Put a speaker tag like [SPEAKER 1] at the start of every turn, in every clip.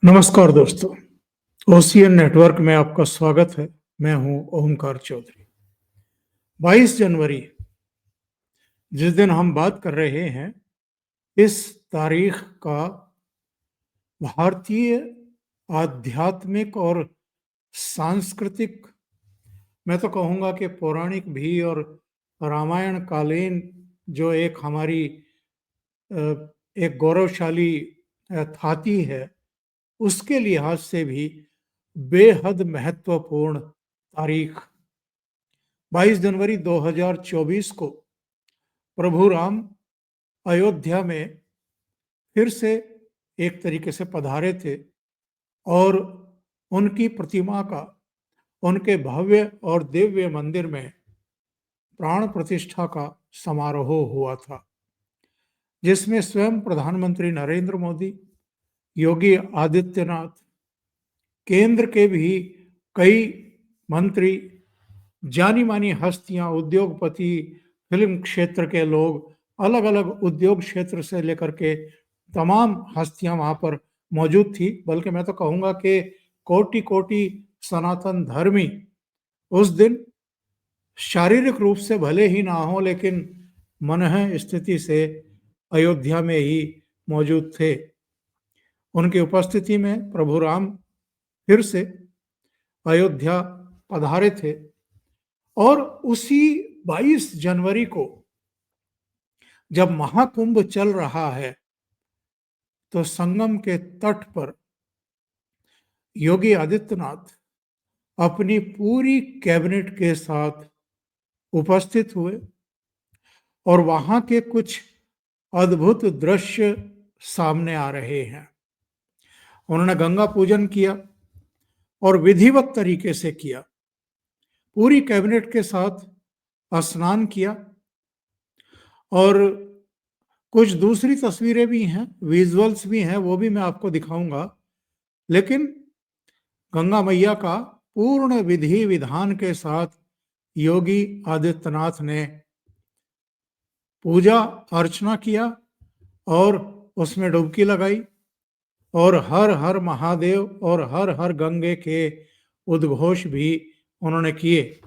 [SPEAKER 1] नमस्कार दोस्तों, ocean network में आपका स्वागत है। मैं हूं ओमकार चौधरी। 22 जनवरी जिस दिन हम बात कर रहे हैं, इस तारीख का भारतीय आध्यात्मिक और सांस्कृतिक, मैं तो कहूँगा कि पौराणिक भी और रामायण कालीन जो एक हमारी एक गौरवशाली थाती है, उसके लिहाज से भी बेहद महत्वपूर्ण तारीख 22 जनवरी 2024 को प्रभु राम अयोध्या में फिर से एक तरीके से पधारे थे और उनकी प्रतिमा का उनके भव्य और दिव्य मंदिर में प्राण प्रतिष्ठा का समारोह हुआ था, जिसमें स्वयं प्रधानमंत्री नरेंद्र मोदी, योगी आदित्यनाथ, केंद्र के भी कई मंत्री, जानी मानी हस्तियां, उद्योगपति, फिल्म क्षेत्र के लोग, अलग अलग उद्योग क्षेत्र से लेकर के तमाम हस्तियां वहां पर मौजूद थी। बल्कि मैं तो कहूंगा कि कोटि कोटि सनातन धर्मी उस दिन शारीरिक रूप से भले ही ना हो, लेकिन मनः स्थिति से अयोध्या में ही मौजूद थे। उनकी उपस्थिति में प्रभु राम फिर से अयोध्या पधारे थे और उसी 22 जनवरी को जब महाकुंभ चल रहा है, तो संगम के तट पर योगी आदित्यनाथ अपनी पूरी कैबिनेट के साथ उपस्थित हुए और वहां के कुछ अद्भुत दृश्य सामने आ रहे हैं। उन्होंने गंगा पूजन किया और विधिवत तरीके से किया, पूरी कैबिनेट के साथ स्नान किया। और कुछ दूसरी तस्वीरें भी हैं, विजुअल्स भी हैं, वो भी मैं आपको दिखाऊंगा। लेकिन गंगा मैया का पूर्ण विधि विधान के साथ योगी आदित्यनाथ ने पूजा अर्चना किया और उसमें डुबकी लगाई और हर हर महादेव और हर हर गंगे के उद्घोष भी उन्होंने किए।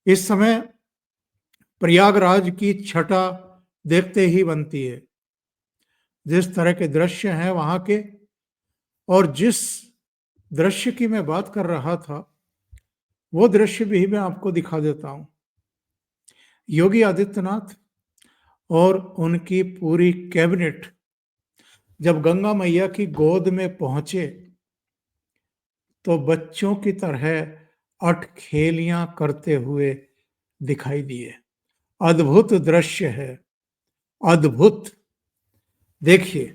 [SPEAKER 1] इस समय प्रयागराज की छटा देखते ही बनती है, जिस तरह के दृश्य हैं वहां के। और जिस दृश्य की मैं बात कर रहा था, वो दृश्य भी मैं आपको दिखा देता हूं। योगी आदित्यनाथ और उनकी पूरी कैबिनेट जब गंगा मैया की गोद में पहुंचे, तो बच्चों की तरह अठखेलियां करते हुए दिखाई दिए। अद्भुत दृश्य है, अद्भुत। देखिए,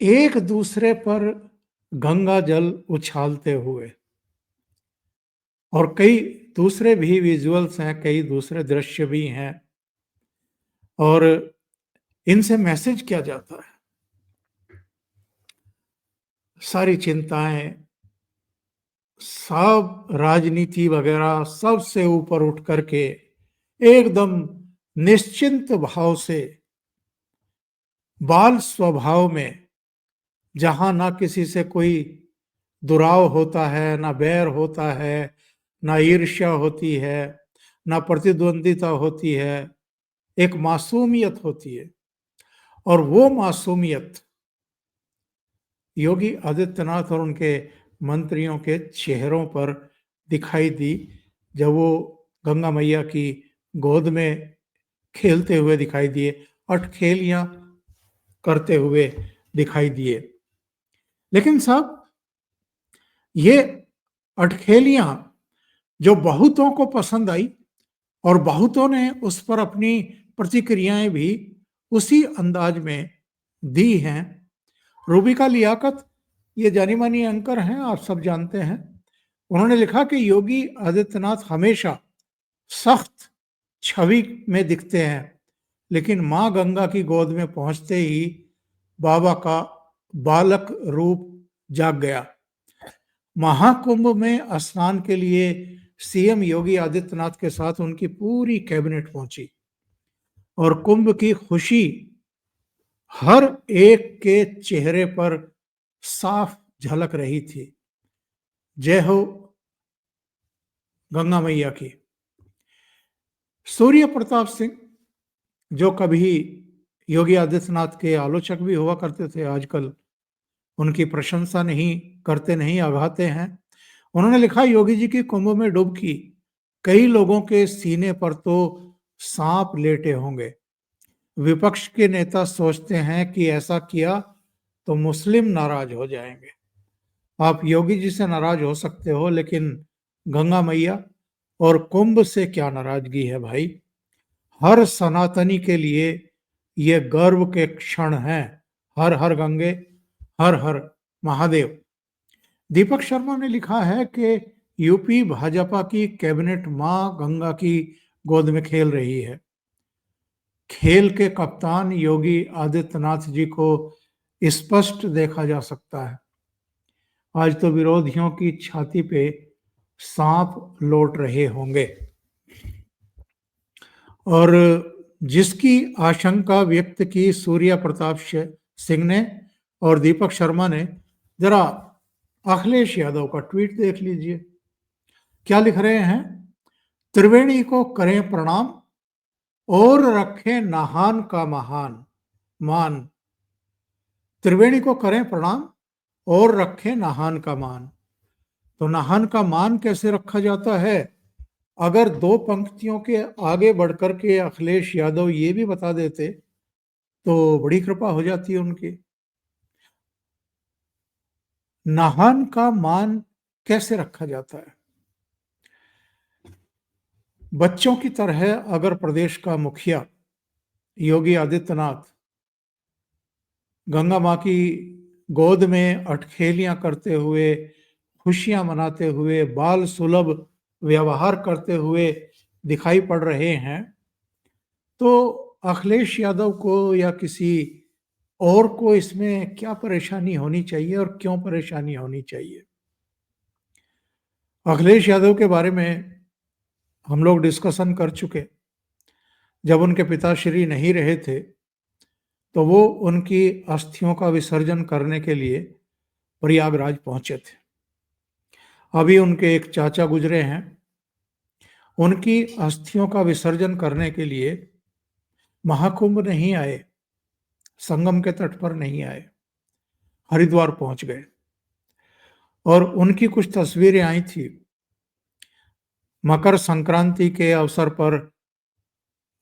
[SPEAKER 1] एक दूसरे पर गंगा जल उछालते हुए, और कई दूसरे भी विजुअल्स हैं, कई दूसरे दृश्य भी हैं। और इनसे मैसेज क्या जाता है? सारी चिंताएं, सब राजनीति वगैरह सब से ऊपर उठ करके एकदम निश्चिंत भाव से, बाल स्वभाव में, जहां ना किसी से कोई दुराव होता है, ना बैर होता है, ना ईर्ष्या होती है, ना प्रतिद्वंदिता होती है, एक मासूमियत होती है। और वो मासूमियत योगी आदित्यनाथ और उनके मंत्रियों के चेहरों पर दिखाई दी, जब वो गंगा मैया की गोद में खेलते हुए दिखाई दिए, अठखेलियां करते हुए दिखाई दिए। लेकिन साहब, ये अठखेलियां जो बहुतों को पसंद आई और बहुतों ने उस पर अपनी प्रतिक्रियाएं भी उसी अंदाज में दी हैं। रूबिका लियाकत ये जानी मानी एंकर हैं, आप सब जानते हैं। उन्होंने लिखा कि योगी आदित्यनाथ हमेशा सख्त छवि में दिखते हैं, लेकिन मां गंगा की गोद में पहुंचते ही बाबा का बालक रूप जाग गया। महाकुंभ में स्नान के लिए सीएम योगी आदित्यनाथ के साथ उनकी पूरी कैबिनेट पहुंची और कुंभ की खुशी हर एक के चेहरे पर साफ झलक रही थी। जय हो गंगा मैया की। सूर्य प्रताप सिंह, जो कभी योगी आदित्यनाथ के आलोचक भी हुआ करते थे, आजकल उनकी प्रशंसा नहीं करते, नहीं आघाते हैं। उन्होंने लिखा, योगी जी की कुंभ में डुबकी, कई लोगों के सीने पर तो सांप लेटे होंगे। विपक्ष के नेता सोचते हैं कि ऐसा किया तो मुस्लिम नाराज हो जाएंगे। आप योगी जी से नाराज हो सकते हो, लेकिन गंगा मैया और कुंभ से क्या नाराजगी है भाई। हर सनातनी के लिए ये गर्व के क्षण हैं। हर हर गंगे, हर हर महादेव। दीपक शर्मा ने लिखा है कि यूपी भाजपा की कैबिनेट मां गंगा की गोद में खेल रही है। खेल के कप्तान योगी आदित्यनाथ जी को स्पष्ट देखा जा सकता है। आज तो विरोधियों की छाती पे सांप लौट रहे होंगे। और जिसकी आशंका व्यक्त की सूर्य प्रताप सिंह ने और दीपक शर्मा ने, जरा अखिलेश यादव का ट्वीट देख लीजिए। क्या लिख रहे हैं? त्रिवेणी को करें प्रणाम और रखें नाहन का महान मान। त्रिवेणी को करें प्रणाम और रखें नाहन का मान। तो नाहन का मान कैसे रखा जाता है? अगर दो पंक्तियों के आगे बढ़कर के अखिलेश यादव ये भी बता देते तो बड़ी कृपा हो जाती है उनकी। नाहन का मान कैसे रखा जाता है? बच्चों की तरह अगर प्रदेश का मुखिया योगी आदित्यनाथ गंगा मां की गोद में अटखेलियां करते हुए, खुशियां मनाते हुए, बाल सुलभ व्यवहार करते हुए दिखाई पड़ रहे हैं, तो अखिलेश यादव को या किसी और को इसमें क्या परेशानी होनी चाहिए और क्यों परेशानी होनी चाहिए? अखिलेश यादव के बारे में हम लोग डिस्कशन कर चुके। जब उनके पिताश्री नहीं रहे थे तो वो उनकी अस्थियों का विसर्जन करने के लिए प्रयागराज पहुंचे थे। अभी उनके एक चाचा गुजरे हैं, उनकी अस्थियों का विसर्जन करने के लिए महाकुंभ नहीं आए, संगम के तट पर नहीं आए, हरिद्वार पहुंच गए। और उनकी कुछ तस्वीरें आई थी। मकर संक्रांति के अवसर पर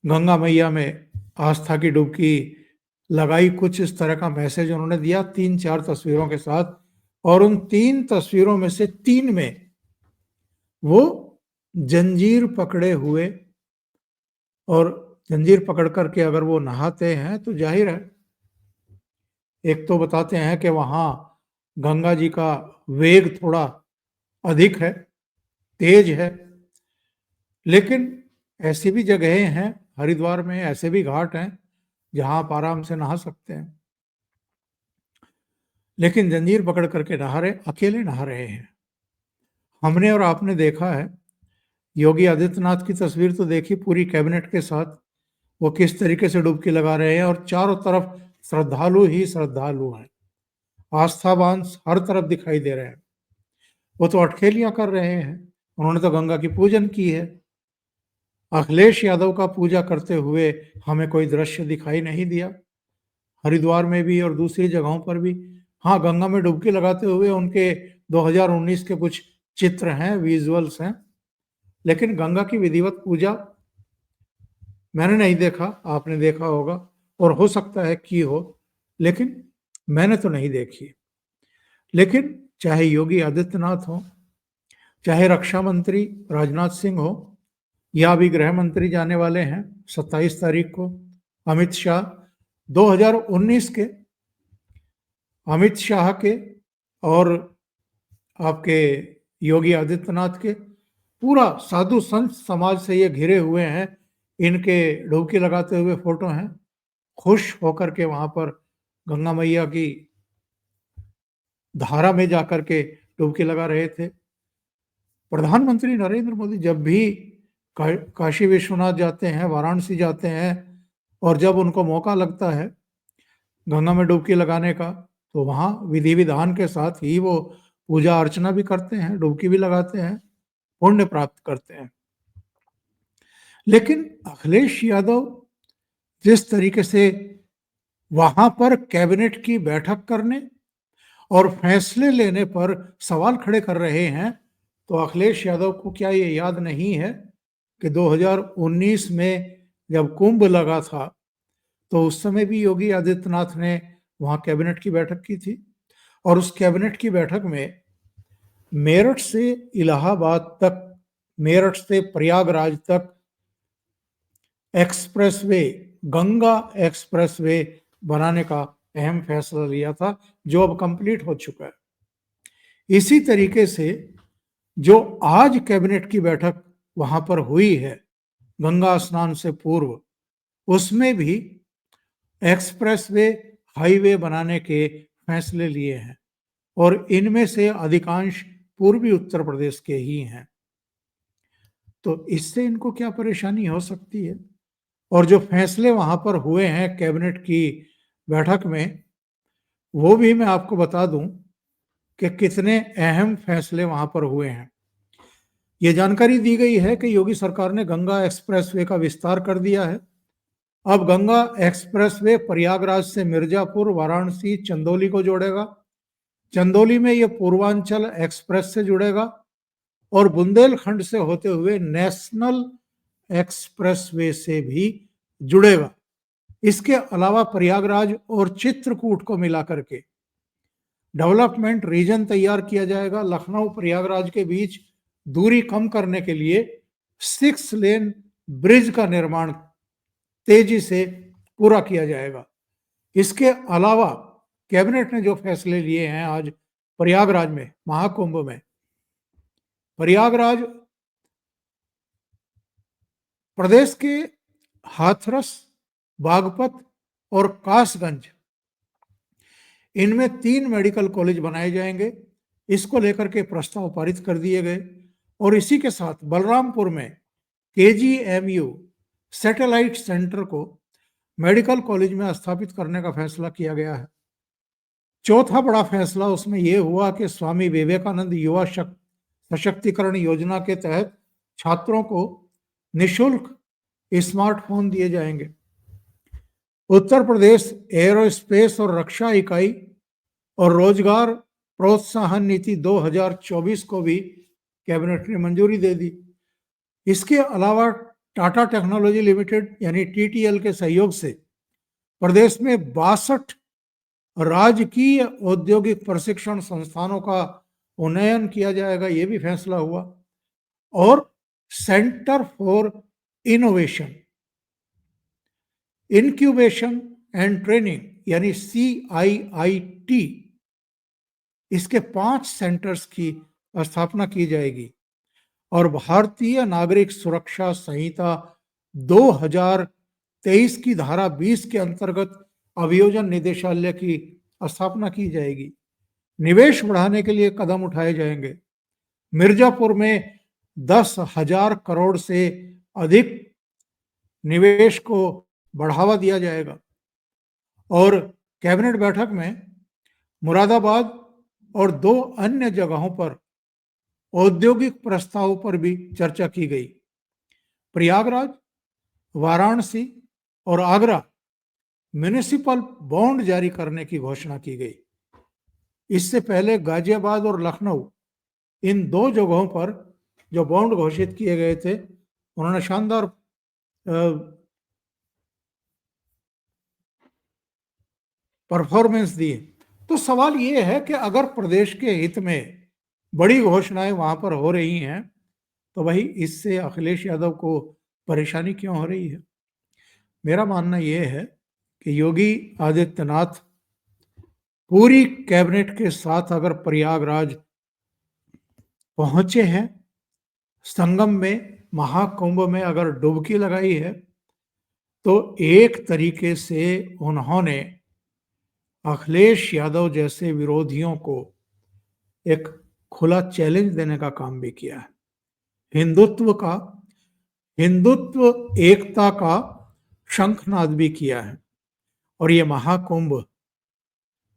[SPEAKER 1] गंगा मैया में आस्था की डुबकी लगाई, कुछ इस तरह का मैसेज उन्होंने दिया 3-4 तस्वीरों के साथ। और उन 3 तस्वीरों में से 3 में वो जंजीर पकड़े हुए, और जंजीर पकड़ करके अगर वो नहाते हैं तो जाहिर है, एक तो बताते हैं कि वहां गंगा जी का वेग थोड़ा अधिक है, तेज है, लेकिन ऐसी भी जगहें हैं हरिद्वार में, ऐसे भी घाट हैं जहां आप आराम से नहा सकते हैं। लेकिन जंजीर पकड़ करके नहा रहे, अकेले नहा रहे हैं। हमने और आपने देखा है, योगी आदित्यनाथ की तस्वीर तो देखी पूरी कैबिनेट के साथ, वो किस तरीके से डुबकी लगा रहे हैं और चारों तरफ श्रद्धालु ही श्रद्धालु हैं, आस्थावान हर तरफ दिखाई दे रहे हैं। वो तो अटखेलियां कर रहे हैं, उन्होंने तो गंगा की पूजन की है। अखिलेश यादव का पूजा करते हुए हमें कोई दृश्य दिखाई नहीं दिया, हरिद्वार में भी और दूसरी जगहों पर भी। हाँ, गंगा में डुबकी लगाते हुए उनके 2019 के कुछ चित्र हैं, विजुअल्स हैं, लेकिन गंगा की विधिवत पूजा मैंने नहीं देखा, आपने देखा होगा और हो सकता है की हो, लेकिन मैंने तो नहीं देखी। लेकिन चाहे योगी आदित्यनाथ हो, चाहे रक्षा मंत्री राजनाथ सिंह हो, या अभी गृह मंत्री जाने वाले हैं 27 तारीख को अमित शाह, 2019 के अमित शाह के और आपके योगी आदित्यनाथ के। पूरा साधु संत समाज से ये घिरे हुए हैं, इनके डुबकी लगाते हुए फोटो हैं, खुश होकर के वहां पर गंगा मैया की धारा में जाकर के डुबकी लगा रहे थे। प्रधानमंत्री नरेंद्र मोदी जब भी काशी विश्वनाथ जाते हैं, वाराणसी जाते हैं, और जब उनको मौका लगता है गंगा में डुबकी लगाने का, तो वहां विधि विधान के साथ ही वो पूजा अर्चना भी करते हैं, डुबकी भी लगाते हैं, पुण्य प्राप्त करते हैं। लेकिन अखिलेश यादव जिस तरीके से वहां पर कैबिनेट की बैठक करने और फैसले लेने पर सवाल खड़े कर रहे हैं, तो अखिलेश यादव को क्या ये याद नहीं है कि 2019 में जब कुंभ लगा था, तो उस समय भी योगी आदित्यनाथ ने वहां कैबिनेट की बैठक की थी, और उस कैबिनेट की बैठक में मेरठ से इलाहाबाद तक, मेरठ से प्रयागराज तक एक्सप्रेसवे, गंगा एक्सप्रेसवे बनाने का अहम फैसला लिया था, जो अब कंप्लीट हो चुका है। इसी तरीके से जो आज कैबिनेट की बैठक वहां पर हुई है गंगा स्नान से पूर्व, उसमें भी एक्सप्रेसवे, हाईवे बनाने के फैसले लिए हैं, और इनमें से अधिकांश पूर्वी उत्तर प्रदेश के ही हैं। तो इससे इनको क्या परेशानी हो सकती है? और जो फैसले वहां पर हुए हैं कैबिनेट की बैठक में, वो भी मैं आपको बता दूं कि कितने अहम फैसले वहां पर हुए हैं। ये जानकारी दी गई है कि योगी सरकार ने गंगा एक्सप्रेसवे का विस्तार कर दिया है। अब गंगा एक्सप्रेसवे प्रयागराज से मिर्जापुर, वाराणसी, चंदौली को जोड़ेगा। चंदौली में यह पूर्वांचल एक्सप्रेस से जुड़ेगा और बुंदेलखंड से होते हुए नेशनल एक्सप्रेसवे से भी जुड़ेगा। इसके अलावा प्रयागराज और चित्रकूट को मिलाकर के डेवलपमेंट रीजन तैयार किया जाएगा। लखनऊ प्रयागराज के बीच दूरी कम करने के लिए 6 लेन ब्रिज का निर्माण तेजी से पूरा किया जाएगा। इसके अलावा कैबिनेट ने जो फैसले लिए हैं आज प्रयागराज में, महाकुंभ में, प्रयागराज प्रदेश के हाथरस, बागपत और कासगंज, इनमें 3 मेडिकल कॉलेज बनाए जाएंगे। इसको लेकर के प्रस्ताव पारित कर दिए गए, और इसी के साथ बलरामपुर में KGMU सैटेलाइट सेंटर को मेडिकल कॉलेज में स्थापित करने का फैसला किया गया है। चौथा बड़ा फैसला उसमें यह हुआ कि स्वामी विवेकानंद युवा सशक्तिकरण योजना के तहत छात्रों को निशुल्क स्मार्टफोन दिए जाएंगे। उत्तर प्रदेश एरोस्पेस और रक्षा इकाई और रोजगार प्रोत्साहन नीति 2024 को भी कैबिनेट ने मंजूरी दे दी। इसके अलावा टाटा टेक्नोलॉजी लिमिटेड यानी TTL के सहयोग से प्रदेश में 62 राजकीय औद्योगिक प्रशिक्षण संस्थानों का उन्नयन किया जाएगा, ये भी फैसला हुआ। और centre for innovation, incubation and training यानी CIIT, इसके 5 सेंटर्स की स्थापना की जाएगी। और भारतीय नागरिक सुरक्षा संहिता 2023 की धारा 20 के अंतर्गत अभियोजन निदेशालय की स्थापना की जाएगी। निवेश बढ़ाने के लिए कदम उठाए जाएंगे। मिर्जापुर में 10,000 करोड़ से अधिक निवेश को बढ़ावा दिया जाएगा। और कैबिनेट बैठक में मुरादाबाद और 2 अन्य जगहों पर औद्योगिक प्रस्ताव पर भी चर्चा की गई। प्रयागराज, वाराणसी और आगरा म्युनिसिपल बॉन्ड जारी करने की घोषणा की गई। इससे पहले गाजियाबाद और लखनऊ, इन 2 जगहों पर जो बॉन्ड घोषित किए गए थे, उन्होंने शानदार परफॉर्मेंस दिए। तो सवाल ये है कि अगर प्रदेश के हित में बड़ी घोषणाएं वहां पर हो रही हैं, तो भाई इससे अखिलेश यादव को परेशानी क्यों हो रही है? मेरा मानना यह है कि योगी आदित्यनाथ पूरी कैबिनेट के साथ अगर प्रयागराज पहुंचे हैं संगम में, महाकुंभ में अगर डुबकी लगाई है, तो एक तरीके से उन्होंने अखिलेश यादव जैसे विरोधियों को एक खुला चैलेंज देने का काम भी किया है। हिंदुत्व का, हिंदुत्व एकता का शंखनाद भी किया है। और ये महाकुंभ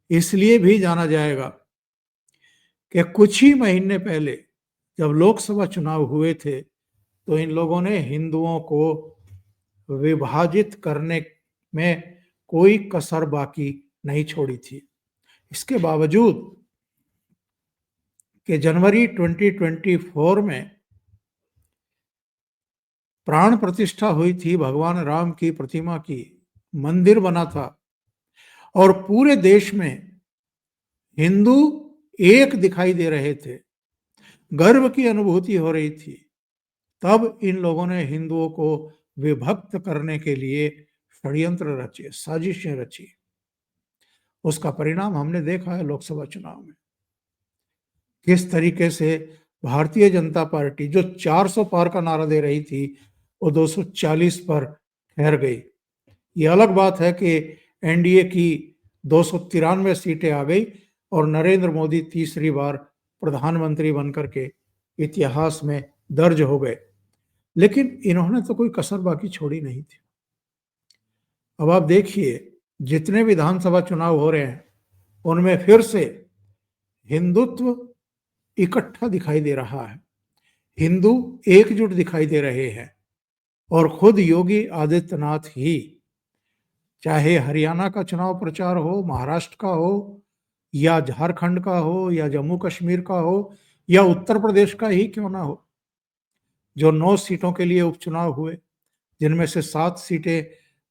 [SPEAKER 1] इसलिए भी जाना जाएगा कि कुछ ही महीने पहले जब लोकसभा चुनाव हुए थे, तो इन लोगों ने हिंदुओं को विभाजित करने में कोई कसर बाकी नहीं छोड़ी थी। इसके बावजूद कि जनवरी 2024 में प्राण प्रतिष्ठा हुई थी भगवान राम की प्रतिमा की, मंदिर बना था और पूरे देश में हिंदू एक दिखाई दे रहे थे, गर्व की अनुभूति हो रही थी, तब इन लोगों ने हिंदुओं को विभक्त करने के लिए षड्यंत्र रचे, साजिशें रची। उसका परिणाम हमने देखा है लोकसभा चुनाव में। किस तरीके से भारतीय जनता पार्टी जो 400 पार का नारा दे रही थी, वो 240 पर ठहर गई। ये अलग बात है कि एनडीए की 293 सीटें आ गई और नरेंद्र मोदी तीसरी बार प्रधानमंत्री बनकर के इतिहास में दर्ज हो गए, लेकिन इन्होंने तो कोई कसर बाकी छोड़ी नहीं थी। अब आप देखिए, जितने विधानसभा चुनाव हो रहे हैं उनमें फिर से हिंदुत्व इकट्ठा दिखाई दे रहा है, हिंदू एकजुट दिखाई दे रहे हैं। और खुद योगी आदित्यनाथ ही, चाहे हरियाणा का चुनाव प्रचार हो, महाराष्ट्र का हो, या झारखंड का हो, या जम्मू कश्मीर का हो, या उत्तर प्रदेश का ही क्यों ना हो, जो 9 सीटों के लिए उपचुनाव हुए, जिनमें से 7 सीटें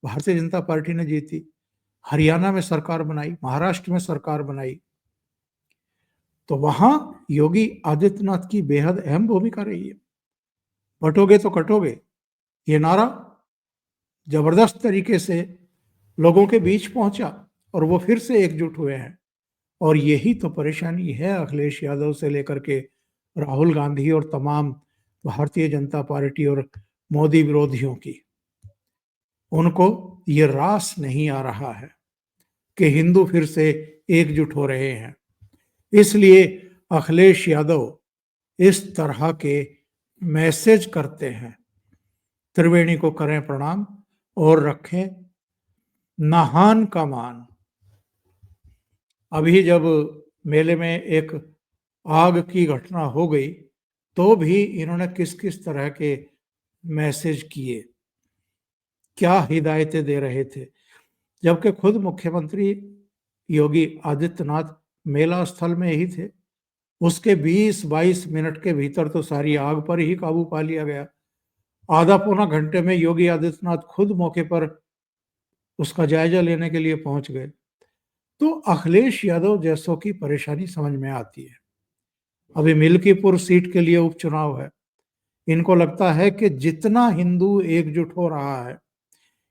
[SPEAKER 1] भारतीय जनता पार्टी ने जीती, हरियाणा में सरकार बनाई, महाराष्ट्र में सरकार बनाई, तो वहां योगी आदित्यनाथ की बेहद अहम भूमिका रही है। बटोगे तो कटोगे, ये नारा जबरदस्त तरीके से लोगों के बीच पहुंचा और वो फिर से एकजुट हुए हैं। और यही तो परेशानी है अखिलेश यादव से लेकर के राहुल गांधी और तमाम भारतीय जनता पार्टी और मोदी विरोधियों की। उनको ये रास नहीं आ रहा है कि हिंदू फिर से एकजुट हो रहे हैं। इसलिए अखिलेश यादव इस तरह के मैसेज करते हैं। त्रिवेणी को करें प्रणाम और रखें नहान का मान। अभी जब मेले में एक आग की घटना हो गई, तो भी इन्होंने किस किस तरह के मैसेज किए, क्या हिदायतें दे रहे थे, जबकि खुद मुख्यमंत्री योगी आदित्यनाथ मेला स्थल में ही थे। उसके 20-22 मिनट के भीतर तो सारी आग पर ही काबू पा लिया गया। आधा पौना घंटे में योगी आदित्यनाथ खुद मौके पर उसका जायजा लेने के लिए पहुंच गए। तो अखिलेश यादव जैसों की परेशानी समझ में आती है। अभी मिल्कीपुर सीट के लिए उपचुनाव है। इनको लगता है कि जितना हिंदू एकजुट हो रहा है,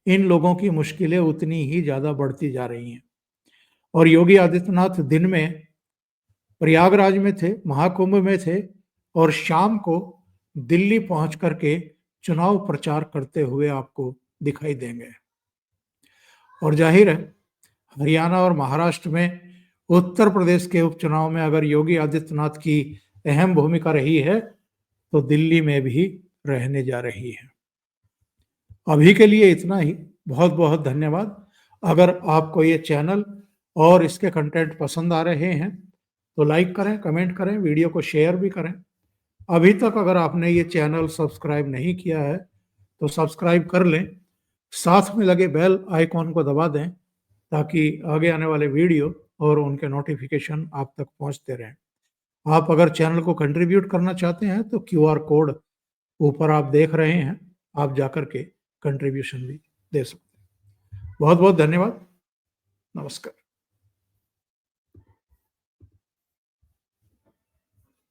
[SPEAKER 1] इन लोगों की मुश्किलें उतनी ही ज्यादा बढ़ती जा रही हैं। और योगी आदित्यनाथ दिन में प्रयागराज में थे, महाकुंभ में थे, और शाम को दिल्ली पहुंच करके चुनाव प्रचार करते हुए आपको दिखाई देंगे। और जाहिर है, हरियाणा और महाराष्ट्र में, उत्तर प्रदेश के उपचुनाव में अगर योगी आदित्यनाथ की अहम भूमिका रही है, तो दिल्ली में भी रहने जा रही है। अभी के लिए इतना ही। बहुत बहुत धन्यवाद। अगर आपको ये चैनल और इसके कंटेंट पसंद आ रहे हैं तो लाइक करें, कमेंट करें, वीडियो को शेयर भी करें। अभी तक अगर आपने ये चैनल सब्सक्राइब नहीं किया है तो सब्सक्राइब कर लें, साथ में लगे बेल आइकॉन को दबा दें ताकि आगे आने वाले वीडियो और उनके नोटिफिकेशन आप तक पहुंचते रहें। आप अगर चैनल को कंट्रीब्यूट करना चाहते हैं तो क्यूआर कोड ऊपर आप देख रहे हैं, आप जाकर के कंट्रीब्यूशन भी दे सकते हैं। बहुत बहुत धन्यवाद। नमस्कार।